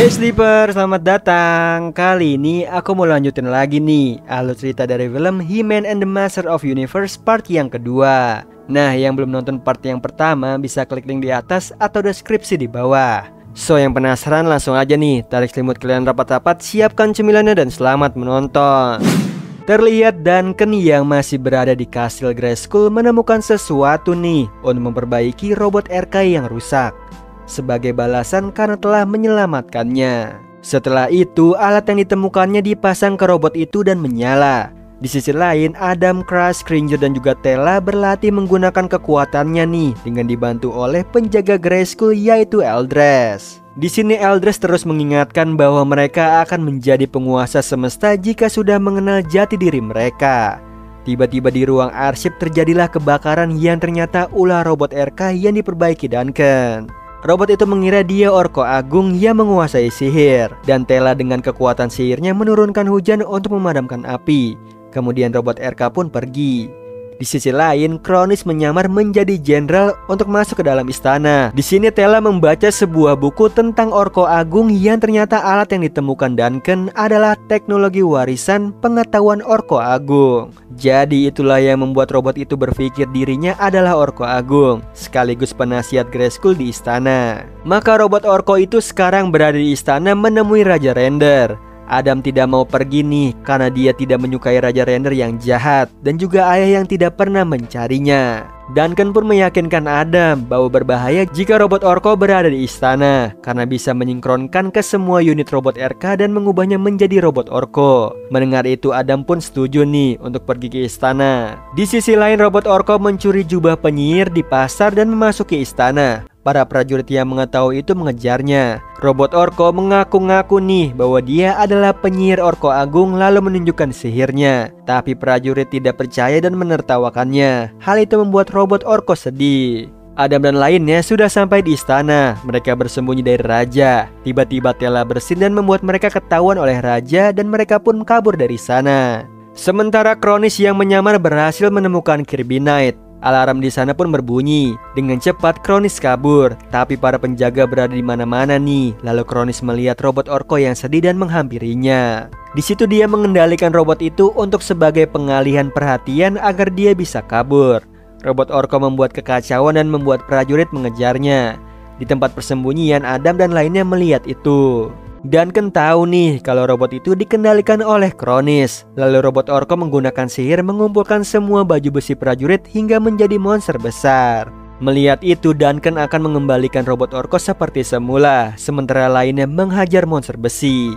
Hey Sleeper, selamat datang. Kali ini aku mau lanjutin lagi nih alur cerita dari film He-Man and the Master of Universe part yang kedua. Nah, yang belum nonton part yang pertama bisa klik link di atas atau deskripsi di bawah. So, yang penasaran langsung aja nih, tarik selimut kalian rapat-rapat, siapkan cemilannya dan selamat menonton. Terlihat Duncan yang masih berada di kastil Grayskull menemukan sesuatu nih untuk memperbaiki robot RK yang rusak sebagai balasan karena telah menyelamatkannya. Setelah itu, alat yang ditemukannya dipasang ke robot itu dan menyala. Di sisi lain, Adam, Crush, Cringer dan juga Tela berlatih menggunakan kekuatannya nih dengan dibantu oleh penjaga Grayskull yaitu Eldres. Di sini Eldres terus mengingatkan bahwa mereka akan menjadi penguasa semesta jika sudah mengenal jati diri mereka. Tiba-tiba di ruang arsip terjadilah kebakaran yang ternyata ulah robot RK yang diperbaiki Duncan. Robot itu mengira dia Orko Agung yang menguasai sihir, dan Tela dengan kekuatan sihirnya menurunkan hujan untuk memadamkan api. Kemudian robot RK pun pergi. Di sisi lain, Kronis menyamar menjadi jenderal untuk masuk ke dalam istana. Di sini Tela membaca sebuah buku tentang Orko Agung yang ternyata alat yang ditemukan Duncan adalah teknologi warisan pengetahuan Orko Agung. Jadi itulah yang membuat robot itu berpikir dirinya adalah Orko Agung, sekaligus penasihat Grayskull di istana. Maka robot Orko itu sekarang berada di istana menemui Raja Render. Adam tidak mau pergi nih karena dia tidak menyukai Raja Render yang jahat dan juga ayah yang tidak pernah mencarinya. Duncan pun meyakinkan Adam bahwa berbahaya jika robot Orko berada di istana karena bisa menyingkronkan ke semua unit robot RK dan mengubahnya menjadi robot Orko. Mendengar itu, Adam pun setuju nih untuk pergi ke istana. Di sisi lain, robot Orko mencuri jubah penyihir di pasar dan memasuki istana. Para prajurit yang mengetahui itu mengejarnya. Robot Orko mengaku-ngaku nih bahwa dia adalah penyihir Orko Agung lalu menunjukkan sihirnya. Tapi prajurit tidak percaya dan menertawakannya. Hal itu membuat robot Orko sedih. Adam dan lainnya sudah sampai di istana. Mereka bersembunyi dari raja. Tiba-tiba Tela bersin dan membuat mereka ketahuan oleh raja dan mereka pun kabur dari sana. Sementara Kronis yang menyamar berhasil menemukan Kirby Knight. Alarm di sana pun berbunyi. Dengan cepat Kronis kabur, tapi para penjaga berada di mana-mana nih. Lalu Kronis melihat robot Orko yang sedih dan menghampirinya. Di situ dia mengendalikan robot itu untuk sebagai pengalihan perhatian agar dia bisa kabur. Robot Orko membuat kekacauan dan membuat prajurit mengejarnya. Di tempat persembunyian, Adam dan lainnya melihat itu. Duncan tahu nih kalau robot itu dikendalikan oleh Kronis. Lalu robot Orko menggunakan sihir mengumpulkan semua baju besi prajurit hingga menjadi monster besar. Melihat itu, Duncan akan mengembalikan robot Orko seperti semula, sementara lainnya menghajar monster besi.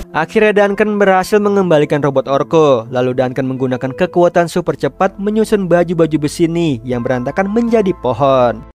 Akhirnya Duncan berhasil mengembalikan robot Orko. Lalu Duncan menggunakan kekuatan super cepat menyusun baju-baju besi nih yang berantakan menjadi pohon.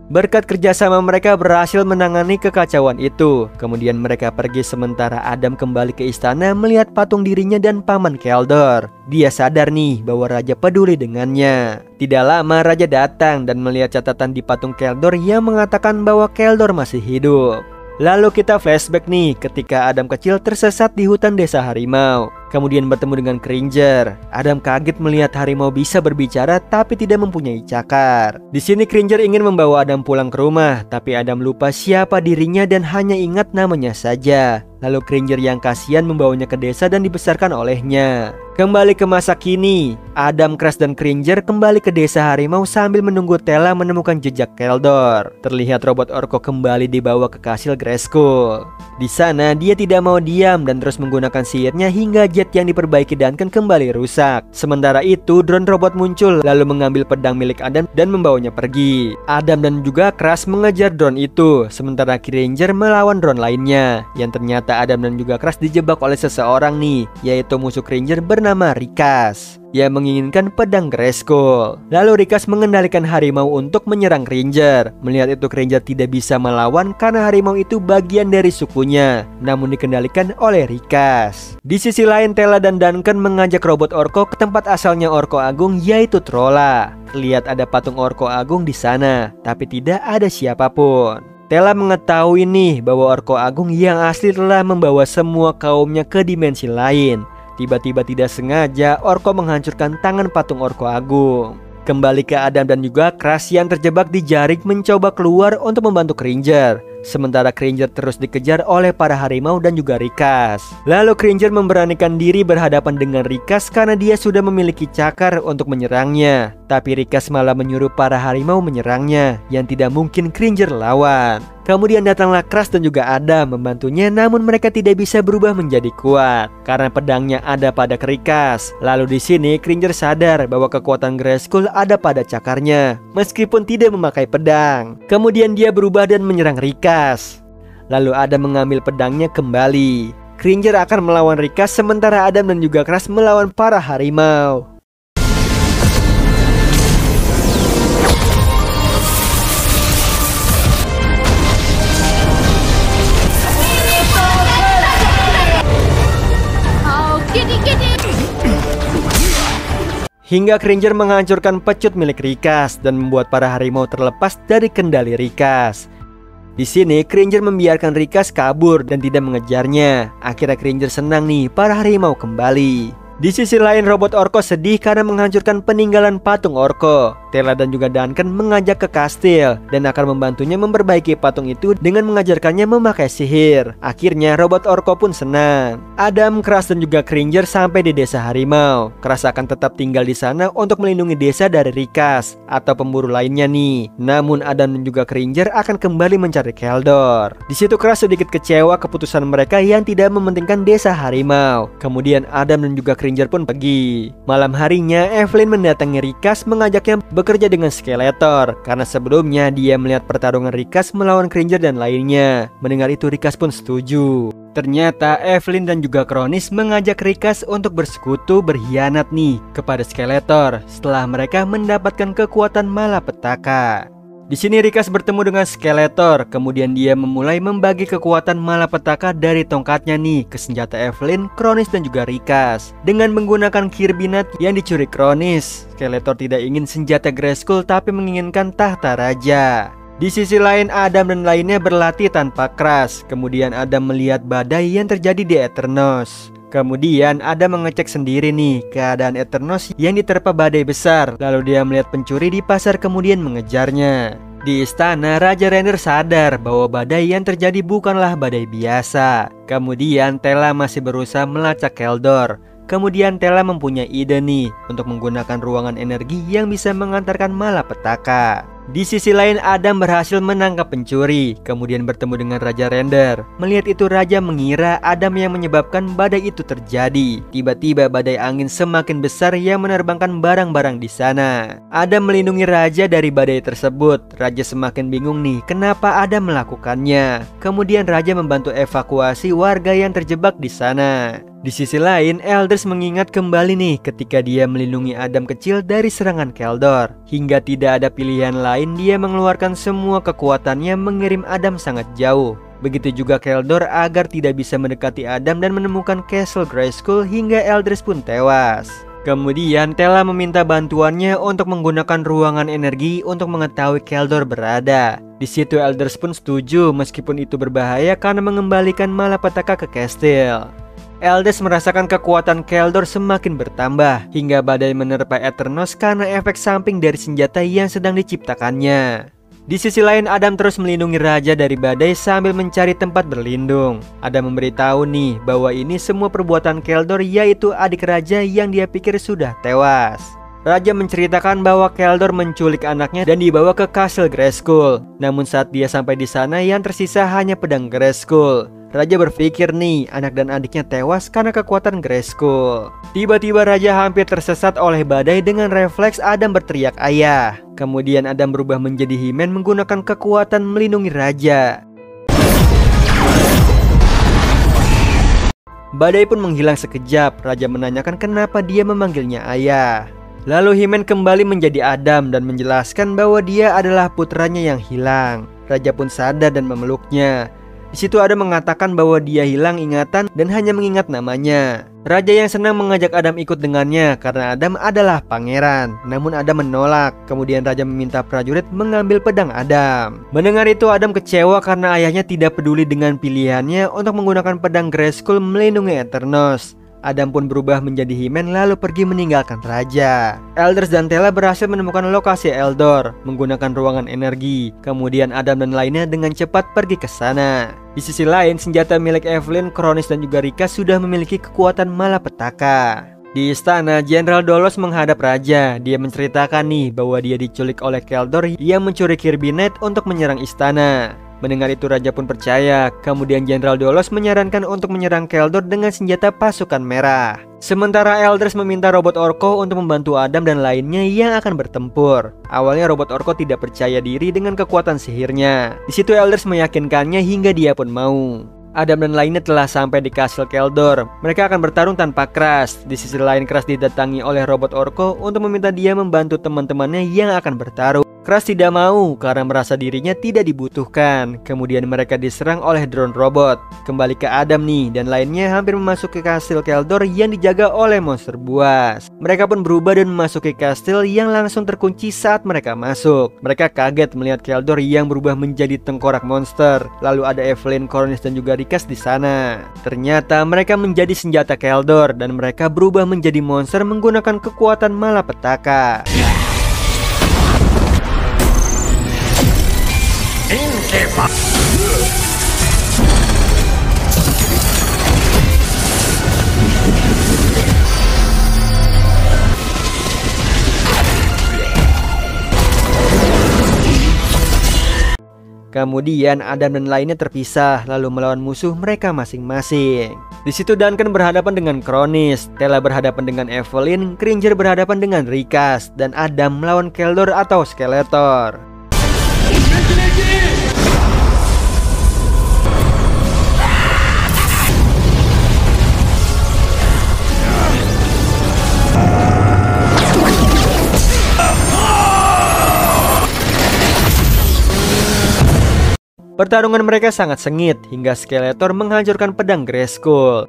Berkat kerjasama mereka berhasil menangani kekacauan itu. Kemudian mereka pergi sementara Adam kembali ke istana melihat patung dirinya dan paman Keldor. Dia sadar nih bahwa raja peduli dengannya. Tidak lama raja datang dan melihat catatan di patung Keldor yang mengatakan bahwa Keldor masih hidup. Lalu kita flashback nih ketika Adam kecil tersesat di hutan desa harimau. kemudian bertemu dengan Cringer. Adam kaget melihat harimau bisa berbicara tapi tidak mempunyai cakar. Di sini Cringer ingin membawa Adam pulang ke rumah, tapi Adam lupa siapa dirinya dan hanya ingat namanya saja. Lalu Cringer yang kasihan membawanya ke desa dan dibesarkan olehnya. Kembali ke masa kini, Adam, Crash, dan Cringer kembali ke desa harimau sambil menunggu Tela menemukan jejak Keldor. Terlihat robot Orko kembali dibawa ke kastil Grayskull. Di sana dia tidak mau diam dan terus menggunakan sihirnya hingga jet yang diperbaiki Duncan kembali rusak. Sementara itu drone robot muncul lalu mengambil pedang milik Adam dan membawanya pergi. Adam dan juga Crash mengejar drone itu, sementara Cringer melawan drone lainnya. Yang ternyata Adam dan juga Crash dijebak oleh seseorang nih, yaitu musuh Cringer bernama Rikas yang menginginkan pedang Grayskull. Lalu Rikas mengendalikan harimau untuk menyerang Cringer. Melihat itu Cringer tidak bisa melawan karena harimau itu bagian dari sukunya, namun dikendalikan oleh Rikas. Di sisi lain Tela dan Duncan mengajak robot Orko ke tempat asalnya Orko Agung, yaitu Trolla. Terlihat ada patung Orko Agung di sana, tapi tidak ada siapapun. Tela mengetahui nih bahwa Orko Agung yang asli telah membawa semua kaumnya ke dimensi lain. Tiba-tiba tidak sengaja Orko menghancurkan tangan patung Orko Agung. Kembali ke Adam dan juga Crash yang terjebak di jaring mencoba keluar untuk membantu Cringer. Sementara Cringer terus dikejar oleh para harimau dan juga Rikas. Lalu Cringer memberanikan diri berhadapan dengan Rikas karena dia sudah memiliki cakar untuk menyerangnya. Tapi Rikas malah menyuruh para harimau menyerangnya, yang tidak mungkin Cringer lawan. Kemudian datanglah Crash dan juga Adam membantunya, namun mereka tidak bisa berubah menjadi kuat karena pedangnya ada pada Rikas. Lalu di sini Cringer sadar bahwa kekuatan Grayskull ada pada cakarnya meskipun tidak memakai pedang. Kemudian dia berubah dan menyerang Rikas. Lalu Adam mengambil pedangnya kembali. Cringer akan melawan Rikas sementara Adam dan juga Crash melawan para harimau. Hingga Cringer menghancurkan pecut milik Rikas dan membuat para harimau terlepas dari kendali Rikas. Di sini Cringer membiarkan Rikas kabur dan tidak mengejarnya. Akhirnya Cringer senang nih, para harimau kembali. Di sisi lain robot Orko sedih karena menghancurkan peninggalan patung Orko. Tela dan juga Duncan mengajak ke kastil dan akan membantunya memperbaiki patung itu dengan mengajarkannya memakai sihir. Akhirnya robot Orko pun senang. Adam, Crash, dan juga Cringer sampai di desa harimau. Crash akan tetap tinggal di sana untuk melindungi desa dari Rikas atau pemburu lainnya nih. Namun Adam dan juga Cringer akan kembali mencari Keldor. Di situ Crash sedikit kecewa keputusan mereka yang tidak mementingkan desa harimau. Kemudian Adam dan juga Cringer pun pergi. Malam harinya Evelyn mendatangi Rikas mengajaknya bekerja dengan Skeletor karena sebelumnya dia melihat pertarungan Rikas melawan Cringer dan lainnya. Mendengar itu Rikas pun setuju. Ternyata Evelyn dan juga Kronis mengajak Rikas untuk bersekutu berkhianat nih kepada Skeletor setelah mereka mendapatkan kekuatan malapetaka. Di sini Rikas bertemu dengan Skeletor, kemudian dia memulai membagi kekuatan malapetaka dari tongkatnya nih ke senjata Evelyn, Kronis, dan juga Rikas. Dengan menggunakan Kirby Nut yang dicuri Kronis, Skeletor tidak ingin senjata Grayskull tapi menginginkan tahta raja. Di sisi lain Adam dan lainnya berlatih tanpa Crash. Kemudian Adam melihat badai yang terjadi di Eternos. Kemudian Adam mengecek sendiri nih keadaan Eternos yang diterpa badai besar. Lalu dia melihat pencuri di pasar kemudian mengejarnya. Di istana Raja Render sadar bahwa badai yang terjadi bukanlah badai biasa. Kemudian Tela masih berusaha melacak Keldor. Kemudian Tela mempunyai ide nih untuk menggunakan ruangan energi yang bisa mengantarkan malapetaka. Di sisi lain Adam berhasil menangkap pencuri, kemudian bertemu dengan Raja Render. Melihat itu Raja mengira Adam yang menyebabkan badai itu terjadi. Tiba-tiba badai angin semakin besar yang menerbangkan barang-barang di sana. Adam melindungi Raja dari badai tersebut. Raja semakin bingung nih kenapa Adam melakukannya. Kemudian Raja membantu evakuasi warga yang terjebak di sana. Di sisi lain, Elders mengingat kembali nih ketika dia melindungi Adam kecil dari serangan Keldor. Hingga tidak ada pilihan lain, dia mengeluarkan semua kekuatannya mengirim Adam sangat jauh. Begitu juga Keldor agar tidak bisa mendekati Adam dan menemukan Castle Grayskull hingga Elders pun tewas. Kemudian Tela meminta bantuannya untuk menggunakan ruangan energi untuk mengetahui Keldor berada. Di situ Elders pun setuju meskipun itu berbahaya karena mengembalikan malapetaka ke kastil. Eldes merasakan kekuatan Keldor semakin bertambah hingga badai menerpa Eternos karena efek samping dari senjata yang sedang diciptakannya. Di sisi lain, Adam terus melindungi raja dari badai sambil mencari tempat berlindung. Adam memberitahu nih bahwa ini semua perbuatan Keldor, yaitu adik raja yang dia pikir sudah tewas. Raja menceritakan bahwa Keldor menculik anaknya dan dibawa ke Kastil Grayskull. Namun saat dia sampai di sana, yang tersisa hanya pedang Grayskull. Raja berpikir nih, anak dan adiknya tewas karena kekuatan Grayskull. Tiba-tiba Raja hampir tersesat oleh badai. Dengan refleks Adam berteriak ayah. Kemudian Adam berubah menjadi He-Man menggunakan kekuatan melindungi Raja. Badai pun menghilang sekejap. Raja menanyakan kenapa dia memanggilnya ayah. Lalu He-Man kembali menjadi Adam dan menjelaskan bahwa dia adalah putranya yang hilang. Raja pun sadar dan memeluknya. Di situ Adam mengatakan bahwa dia hilang ingatan dan hanya mengingat namanya. Raja yang senang mengajak Adam ikut dengannya karena Adam adalah pangeran. Namun Adam menolak. Kemudian Raja meminta prajurit mengambil pedang Adam. Mendengar itu Adam kecewa karena ayahnya tidak peduli dengan pilihannya untuk menggunakan pedang Grayskull melindungi Eternos. Adam pun berubah menjadi He-Man lalu pergi meninggalkan Raja. Elders dan Tela berhasil menemukan lokasi Eldor menggunakan ruangan energi. Kemudian Adam dan lainnya dengan cepat pergi ke sana. Di sisi lain, senjata milik Evelyn, Kronis dan juga Rika sudah memiliki kekuatan malapetaka. Di istana, Jenderal Dolos menghadap Raja. Dia menceritakan nih bahwa dia diculik oleh Keldor yang mencuri Kirby Knight untuk menyerang istana. Mendengar itu Raja pun percaya. Kemudian Jenderal Dolos menyarankan untuk menyerang Keldor dengan senjata pasukan merah. Sementara Elders meminta robot Orko untuk membantu Adam dan lainnya yang akan bertempur. Awalnya robot Orko tidak percaya diri dengan kekuatan sihirnya. Di situ Elders meyakinkannya hingga dia pun mau. Adam dan lainnya telah sampai di Kastil Keldor. Mereka akan bertarung tanpa Crash. Di sisi lain Crash didatangi oleh robot Orko untuk meminta dia membantu teman-temannya yang akan bertarung. Crash tidak mau karena merasa dirinya tidak dibutuhkan. Kemudian mereka diserang oleh drone robot. Kembali ke Adam nih dan lainnya hampir memasuki Kastil Keldor yang dijaga oleh monster buas. Mereka pun berubah dan memasuki kastil yang langsung terkunci saat mereka masuk. Mereka kaget melihat Keldor yang berubah menjadi tengkorak monster. Lalu ada Evelyn, Kronis dan juga Rikas di sana. Ternyata mereka menjadi senjata Keldor dan mereka berubah menjadi monster menggunakan kekuatan malapetaka. Kemudian Adam dan lainnya terpisah lalu melawan musuh mereka masing-masing. Di situ Duncan berhadapan dengan Kronis, Tela berhadapan dengan Evelyn, Cringer berhadapan dengan Rikas, dan Adam melawan Keldor atau Skeletor. Pertarungan mereka sangat sengit hingga Skeletor menghancurkan pedang Grayskull.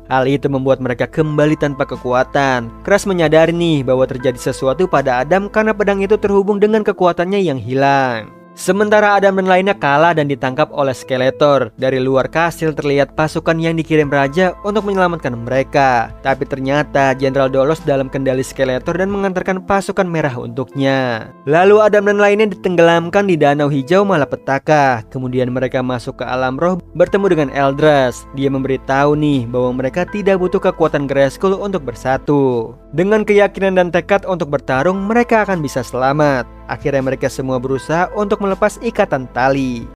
Hal itu membuat mereka kembali tanpa kekuatan. Crash menyadari nih bahwa terjadi sesuatu pada Adam karena pedang itu terhubung dengan kekuatannya yang hilang. Sementara Adam dan lainnya kalah dan ditangkap oleh Skeletor. Dari luar kastil terlihat pasukan yang dikirim Raja untuk menyelamatkan mereka. Tapi ternyata Jenderal Dolos dalam kendali Skeletor dan mengantarkan pasukan merah untuknya. Lalu Adam dan lainnya ditenggelamkan di danau hijau malapetaka. Kemudian mereka masuk ke alam roh bertemu dengan Eldras. Dia memberitahu nih bahwa mereka tidak butuh kekuatan Grayskull untuk bersatu. Dengan keyakinan dan tekad untuk bertarung, mereka akan bisa selamat. Akhirnya mereka semua berusaha untuk melepas ikatan tali.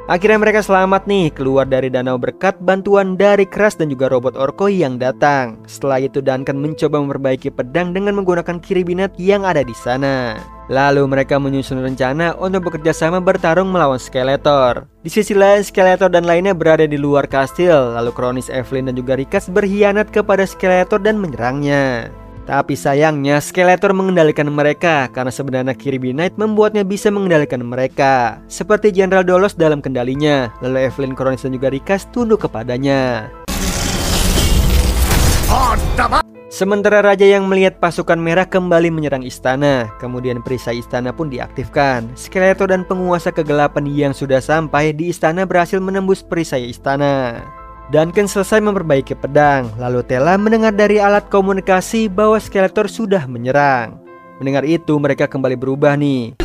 Akhirnya mereka selamat nih keluar dari danau berkat bantuan dari Crash dan juga robot Orko yang datang. Setelah itu Duncan mencoba memperbaiki pedang dengan menggunakan Kirby Knight yang ada di sana. Lalu mereka menyusun rencana untuk bekerja sama bertarung melawan Skeletor. Di sisi lain Skeletor dan lainnya berada di luar kastil. Lalu Kronis, Evelyn dan juga Rikas berkhianat kepada Skeletor dan menyerangnya. Tapi sayangnya Skeletor mengendalikan mereka karena sebenarnya Kirby Knight membuatnya bisa mengendalikan mereka. Seperti Jenderal Dolos dalam kendalinya, lalu Evelyn, Kronis dan juga Rikas tunduk kepadanya. Sementara raja yang melihat pasukan merah kembali menyerang istana, kemudian perisai istana pun diaktifkan. Skeletor dan penguasa kegelapan yang sudah sampai di istana berhasil menembus perisai istana. Duncan selesai memperbaiki pedang, lalu Tela mendengar dari alat komunikasi bahwa Skeletor sudah menyerang. Mendengar itu mereka kembali berubah nih.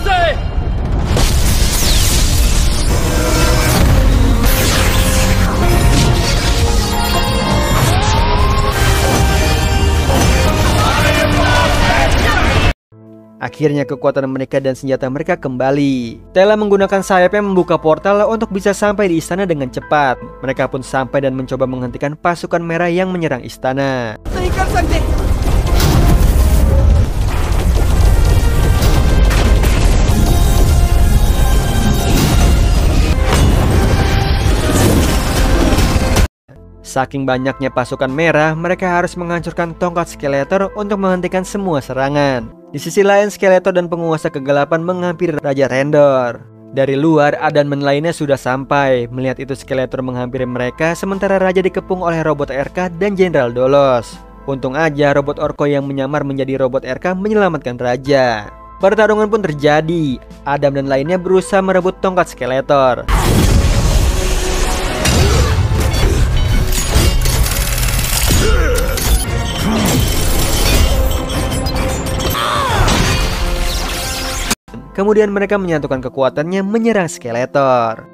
Akhirnya kekuatan mereka dan senjata mereka kembali. Tela menggunakan sayapnya membuka portal untuk bisa sampai di istana dengan cepat. Mereka pun sampai dan mencoba menghentikan pasukan merah yang menyerang istana. Saking banyaknya pasukan merah, mereka harus menghancurkan tongkat Skeletor untuk menghentikan semua serangan. Di sisi lain, Skeletor dan penguasa kegelapan menghampiri Raja Rendor. Dari luar, Adam dan lainnya sudah sampai. Melihat itu, Skeletor menghampiri mereka, sementara Raja dikepung oleh robot RK dan Jenderal Dolos. Untung aja robot Orko yang menyamar menjadi robot RK menyelamatkan Raja. Pertarungan pun terjadi. Adam dan lainnya berusaha merebut tongkat Skeletor. Kemudian mereka menyatukan kekuatannya menyerang Skeletor.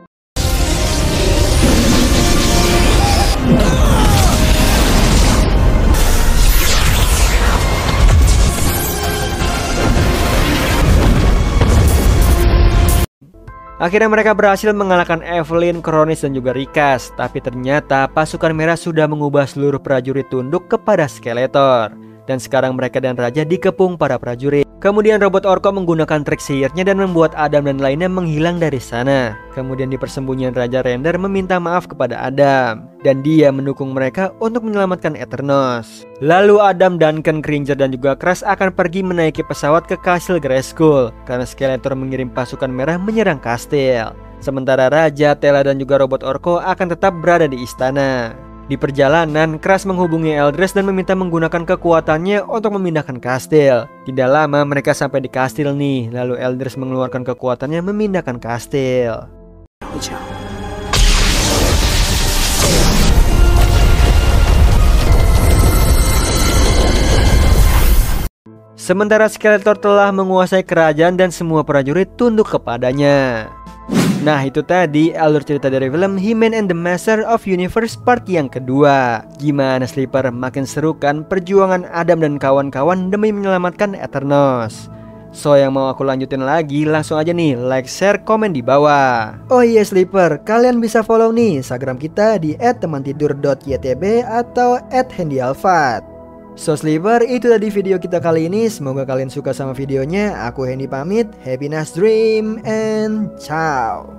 Akhirnya mereka berhasil mengalahkan Evelyn, Kronis dan juga Rikas. Tapi ternyata pasukan merah sudah mengubah seluruh prajurit tunduk kepada Skeletor. Dan sekarang mereka dan Raja dikepung para prajurit. Kemudian robot Orko menggunakan trik sihirnya dan membuat Adam dan lainnya menghilang dari sana. Kemudian di persembunyian Raja Render meminta maaf kepada Adam. Dan dia mendukung mereka untuk menyelamatkan Eternos. Lalu Adam, Duncan, Cringer dan juga Crash akan pergi menaiki pesawat ke kastil Grayskull. Karena Skeletor mengirim pasukan merah menyerang kastil. Sementara Raja, Tela dan juga robot Orko akan tetap berada di istana. Di perjalanan, Crash menghubungi Eldres dan meminta menggunakan kekuatannya untuk memindahkan kastil. Tidak lama mereka sampai di kastil nih, lalu Eldres mengeluarkan kekuatannya memindahkan kastil. Sementara Skeletor telah menguasai kerajaan dan semua prajurit tunduk kepadanya. Nah itu tadi alur cerita dari film He-Man and the Master of Universe part yang kedua. Gimana Sleeper? Makin seru kan perjuangan Adam dan kawan-kawan demi menyelamatkan Eternos? So yang mau aku lanjutin lagi langsung aja nih like, share, komen di bawah. Oh iya Sleeper, kalian bisa follow nih Instagram kita di @temantidur.ytb atau @handyalfat. So Sleeper, itu tadi video kita kali ini. Semoga kalian suka sama videonya. Aku Hendy pamit. Happy nice dream and ciao.